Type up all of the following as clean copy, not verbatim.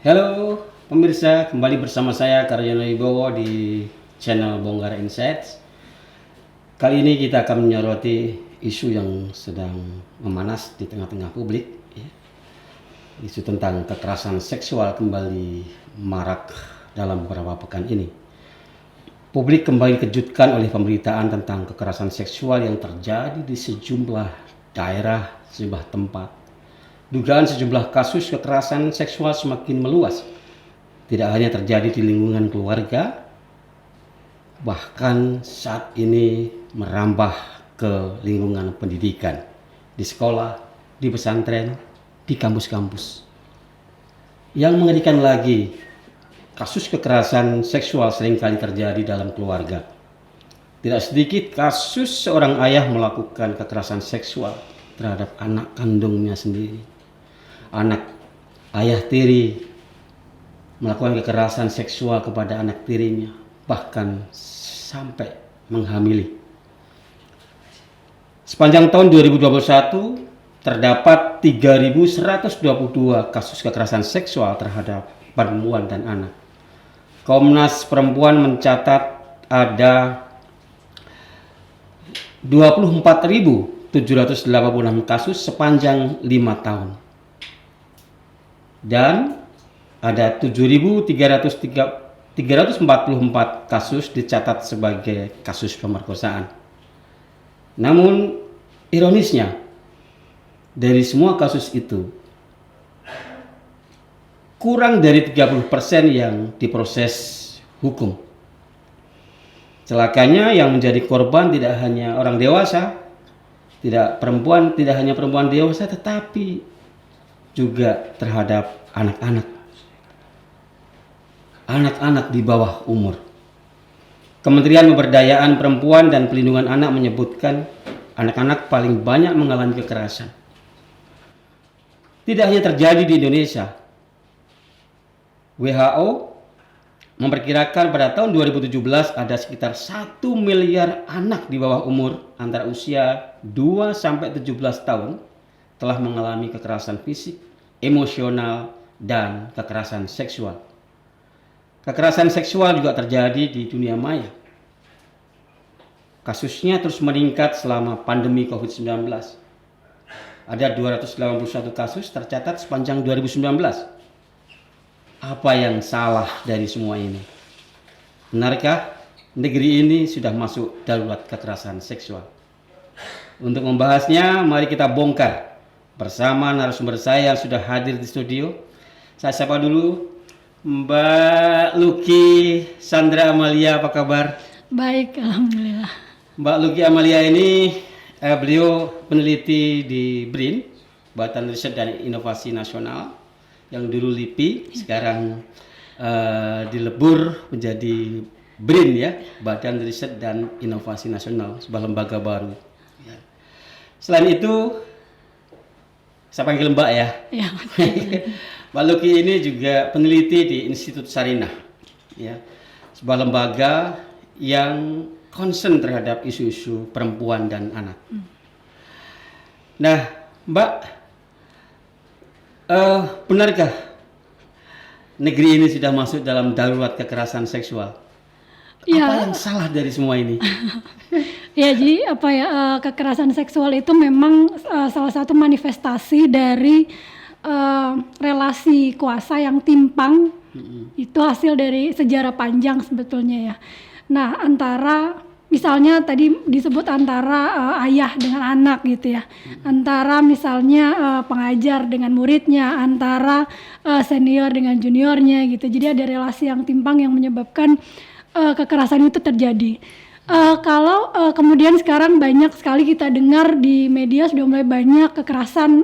Halo pemirsa, kembali bersama saya Karyono Wibowo di channel Bongkar Insights. Kali ini kita akan menyoroti isu yang sedang memanas di tengah-tengah publik, ya. Isu tentang kekerasan seksual kembali marak dalam beberapa pekan ini. Publik kembali dikejutkan oleh pemberitaan tentang kekerasan seksual yang terjadi di sejumlah daerah, sejumlah tempat. Dugaan sejumlah kasus kekerasan seksual semakin meluas. Tidak hanya terjadi di lingkungan keluarga, bahkan saat ini merambah ke lingkungan pendidikan, di sekolah, di pesantren, di kampus-kampus. Yang mengerikan lagi, kasus kekerasan seksual seringkali terjadi dalam keluarga. Tidak sedikit kasus seorang ayah melakukan kekerasan seksual terhadap anak kandungnya sendiri. Anak ayah tiri melakukan kekerasan seksual kepada anak tirinya, bahkan sampai menghamili. Sepanjang tahun 2021 terdapat 3.122 kasus kekerasan seksual terhadap perempuan dan anak. Komnas Perempuan mencatat ada 24.786 kasus sepanjang 5 tahun. Dan ada 7.344 kasus dicatat sebagai kasus pemerkosaan. Namun ironisnya, dari semua kasus itu kurang dari 30% yang diproses hukum. Celakanya yang menjadi korban tidak hanya orang dewasa, tidak hanya perempuan dewasa, tetapi juga terhadap anak-anak di bawah umur. Kementerian Pemberdayaan Perempuan dan Pelindungan Anak menyebutkan anak-anak paling banyak mengalami kekerasan. Tidak hanya terjadi di Indonesia. WHO memperkirakan pada tahun 2017 ada sekitar 1 miliar anak di bawah umur antara usia 2 sampai 17 tahun telah mengalami kekerasan fisik, emosional, dan kekerasan seksual. Kekerasan seksual juga terjadi di dunia maya. Kasusnya terus meningkat selama pandemi COVID-19. Ada 281 kasus tercatat sepanjang 2019. Apa yang salah dari semua ini? Benarkah negeri ini sudah masuk darurat kekerasan seksual? Untuk membahasnya, mari kita bongkar bersama narasumber saya yang sudah hadir di studio. Saya sapa dulu Mbak Luki Sandra Amalia, apa kabar? Baik, alhamdulillah. Mbak Luki Amalia ini beliau peneliti di BRIN, Badan Riset dan Inovasi Nasional, yang dulu LIPI, sekarang dilebur menjadi BRIN, ya, Badan Riset dan Inovasi Nasional, sebuah lembaga baru. Selain itu, saya panggil Mbak ya. Ya. Mbak Luki ini juga peneliti di Institut Sarinah, ya, sebuah lembaga yang concern terhadap isu-isu perempuan dan anak. Nah, Mbak, benarkah negeri ini sudah masuk dalam darurat kekerasan seksual? Ya. Apa yang salah dari semua ini? Ya, jadi kekerasan seksual itu memang salah satu manifestasi dari relasi kuasa yang timpang. Itu hasil dari sejarah panjang sebetulnya, ya. Nah, antara misalnya tadi disebut antara ayah dengan anak gitu, ya. Antara misalnya pengajar dengan muridnya, antara senior dengan juniornya gitu. Jadi ada relasi yang timpang yang menyebabkan kekerasan itu terjadi. Kalau kemudian sekarang banyak sekali kita dengar di media sudah mulai banyak kekerasan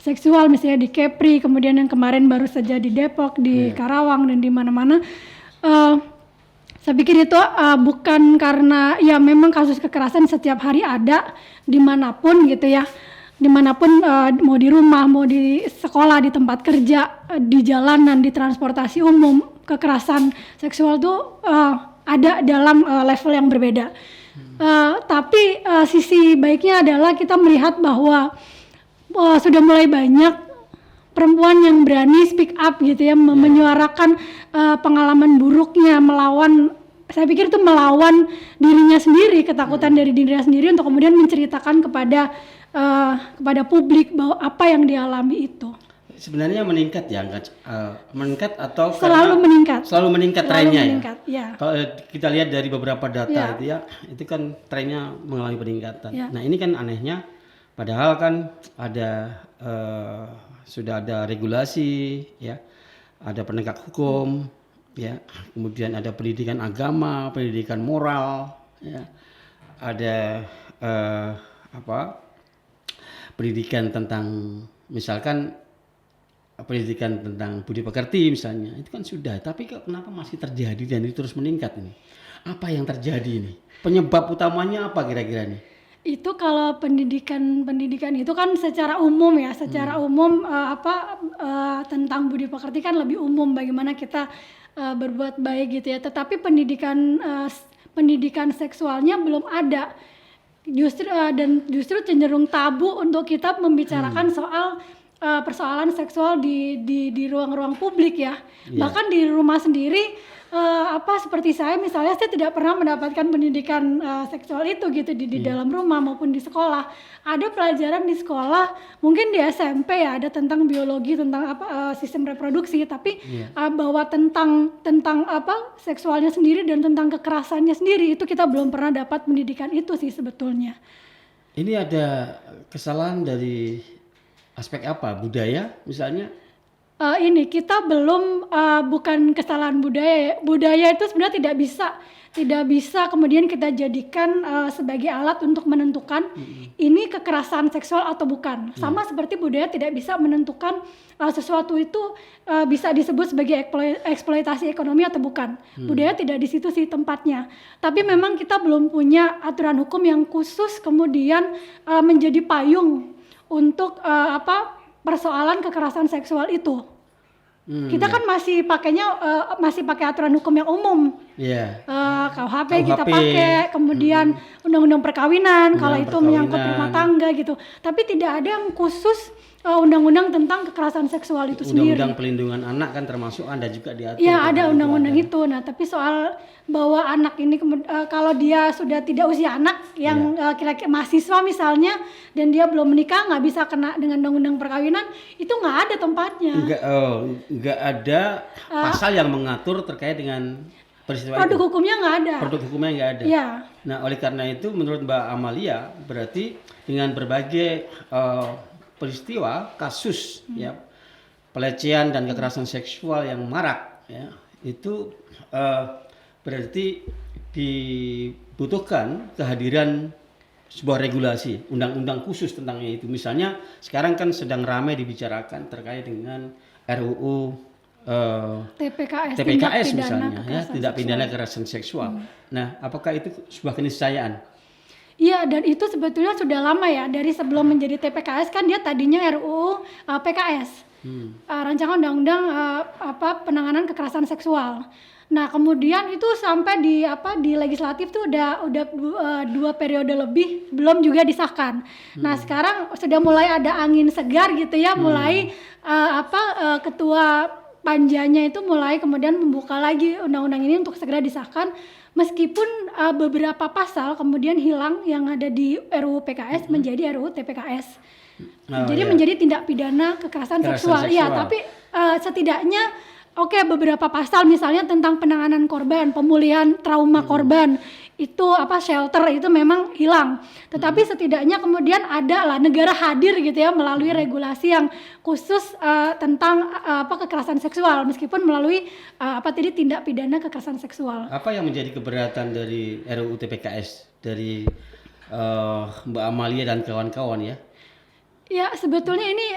seksual, misalnya di Kepri, kemudian yang kemarin baru saja di Depok, di Karawang, dan di mana-mana. Saya pikir itu bukan karena, ya memang kasus kekerasan setiap hari ada dimanapun gitu, ya. Dimanapun, mau di rumah, mau di sekolah, di tempat kerja, di jalanan, di transportasi umum, kekerasan seksual tuh ada dalam level yang berbeda. Tapi sisi baiknya adalah kita melihat bahwa sudah mulai banyak perempuan yang berani speak up gitu ya, menyuarakan pengalaman buruknya, saya pikir itu melawan dirinya sendiri, ketakutan dari dirinya sendiri untuk kemudian menceritakan kepada publik bahwa apa yang dialami itu. Sebenarnya meningkat ya, meningkat atau Selalu meningkat. Selalu meningkat trennya ya. Kalau kita lihat dari beberapa data Ya. itu kan trennya mengalami peningkatan. Ya. Nah ini kan anehnya, padahal kan sudah ada regulasi, ya, ada penegak hukum, ya, kemudian ada pendidikan agama, pendidikan moral, ya, ada pendidikan tentang misalkan pendidikan tentang budi pekerti misalnya, itu kan sudah, tapi kenapa masih terjadi dan itu terus meningkat ini? Apa yang terjadi ini? Penyebab utamanya apa kira-kira nih? Itu kalau pendidikan itu kan secara umum ya, umum tentang budi pekerti kan lebih umum, bagaimana kita berbuat baik gitu ya. Tetapi pendidikan seksualnya belum ada. Justru cenderung tabu untuk kita membicarakan soal persoalan seksual di ruang-ruang publik ya. Yeah. Bahkan di rumah sendiri seperti saya misalnya, saya tidak pernah mendapatkan pendidikan seksual itu gitu di dalam rumah maupun di sekolah. Ada pelajaran di sekolah, mungkin di SMP ya, ada tentang biologi, tentang sistem reproduksi, tapi bahwa tentang seksualnya sendiri dan tentang kekerasannya sendiri itu kita belum pernah dapat pendidikan itu sih sebetulnya. Ini ada kesalahan dari aspek apa? Budaya misalnya? Ini kita belum bukan kesalahan budaya itu sebenarnya tidak bisa kemudian kita jadikan sebagai alat untuk menentukan ini kekerasan seksual atau bukan. Sama seperti budaya tidak bisa menentukan sesuatu itu bisa disebut sebagai eksploitasi ekonomi atau bukan. Budaya tidak di situ sih tempatnya. Tapi memang kita belum punya aturan hukum yang khusus kemudian menjadi payung untuk persoalan kekerasan seksual itu. Kita kan masih pakai aturan hukum yang umum. KUHP kita pakai, kemudian undang-undang perkawinan kalau itu menyangkut rumah tangga gitu. Tapi tidak ada yang khusus undang-undang tentang kekerasan seksual itu sendiri. Undang-undang pelindungan anak kan termasuk Anda juga diatur. Ya ada undang-undang itu. Nah tapi soal bahwa anak ini kalau dia sudah tidak usia anak yang kira-kira mahasiswa misalnya dan dia belum menikah nggak bisa kena dengan undang-undang perkawinan, itu nggak ada tempatnya. Nggak ada pasal yang mengatur terkait dengan peristiwa produk itu. Hukumnya nggak ada. Produk hukumnya nggak ada. Ya. Nah oleh karena itu menurut Mbak Amalia berarti dengan berbagai peristiwa kasus ya pelecehan dan kekerasan seksual yang marak ya itu berarti dibutuhkan kehadiran sebuah regulasi undang-undang khusus tentangnya itu. Misalnya sekarang kan sedang ramai dibicarakan terkait dengan RUU TPKS misalnya ya, tindak pidana kekerasan seksual. Nah apakah itu sebuah keniscayaan? Iya, dan itu sebetulnya sudah lama ya, dari sebelum menjadi TPKS kan dia tadinya RUU PKS, rancangan undang-undang penanganan kekerasan seksual. Nah kemudian itu sampai di legislatif tuh udah 2 periode lebih belum juga disahkan. Nah sekarang sudah mulai ada angin segar gitu ya, mulai ketua panjanya itu mulai kemudian membuka lagi undang-undang ini untuk segera disahkan. Meskipun beberapa pasal kemudian hilang yang ada di RUU PKS menjadi RUU TPKS. Jadi menjadi tindak pidana kekerasan seksual. Iya, tapi setidaknya beberapa pasal misalnya tentang penanganan korban, pemulihan trauma korban, itu shelter itu memang hilang. Tetapi setidaknya kemudian ada lah negara hadir gitu ya melalui regulasi yang khusus tentang kekerasan seksual meskipun melalui tindak pidana kekerasan seksual. Apa yang menjadi keberatan dari RUU TPKS dari Mbak Amalia dan kawan-kawan ya? Ya sebetulnya ini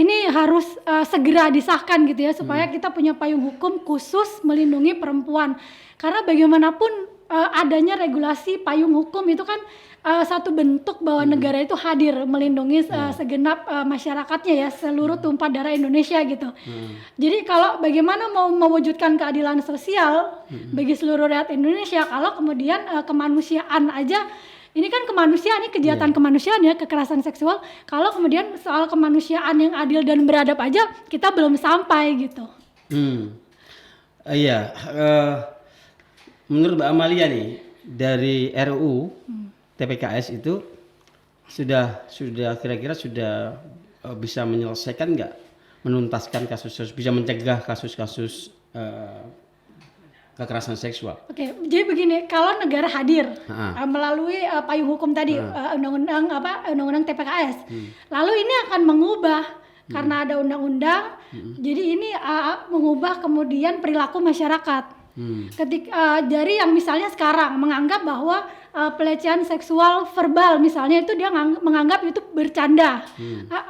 ini harus segera disahkan gitu ya supaya kita punya payung hukum khusus melindungi perempuan. Karena bagaimanapun adanya regulasi payung hukum itu kan satu bentuk bahwa negara itu hadir melindungi segenap masyarakatnya ya, seluruh tumpah darah Indonesia gitu. Jadi kalau bagaimana mau mewujudkan keadilan sosial bagi seluruh rakyat Indonesia kalau kemudian kemanusiaan aja ini kan kemanusiaan, ini kejahatan kemanusiaan ya, kekerasan seksual. Kalau kemudian soal kemanusiaan yang adil dan beradab aja kita belum sampai gitu. Iya, menurut Mbak Amalia nih dari RUU TPKS itu sudah kira-kira sudah bisa menyelesaikan nggak, menuntaskan kasus, bisa mencegah kasus-kasus kekerasan seksual? Oke, jadi begini, kalau negara hadir melalui payung hukum tadi, undang-undang TPKS, lalu ini akan mengubah karena ada undang-undang, jadi ini mengubah kemudian perilaku masyarakat. Dari yang misalnya sekarang menganggap bahwa pelecehan seksual verbal misalnya itu dia menganggap itu bercanda,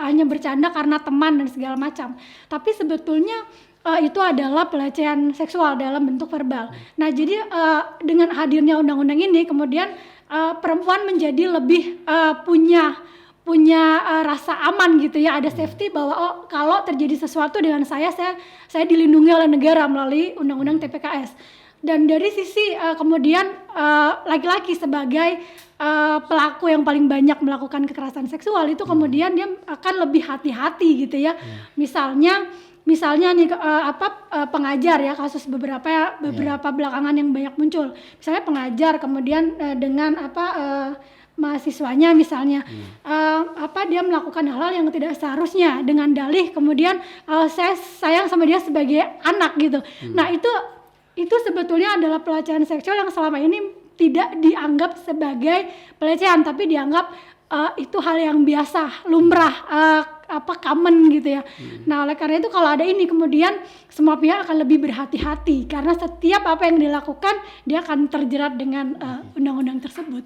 hanya bercanda karena teman dan segala macam. Tapi sebetulnya itu adalah pelecehan seksual dalam bentuk verbal. Nah, jadi dengan hadirnya undang-undang ini kemudian perempuan menjadi lebih punya rasa aman gitu ya, ada safety bahwa kalau terjadi sesuatu dengan saya dilindungi oleh negara melalui undang-undang TPKS. Dan dari sisi kemudian laki-laki sebagai pelaku yang paling banyak melakukan kekerasan seksual itu kemudian dia akan lebih hati-hati gitu ya. Misalnya nih pengajar ya, kasus beberapa belakangan yang banyak muncul. Misalnya pengajar kemudian dengan mahasiswanya misalnya dia melakukan hal-hal yang tidak seharusnya dengan dalih kemudian saya sayang sama dia sebagai anak gitu. Nah, itu sebetulnya adalah pelecehan seksual yang selama ini tidak dianggap sebagai pelecehan, tapi dianggap itu hal yang biasa, lumrah, common gitu ya. Nah, oleh karena itu kalau ada ini kemudian semua pihak akan lebih berhati-hati karena setiap apa yang dilakukan dia akan terjerat dengan undang-undang tersebut.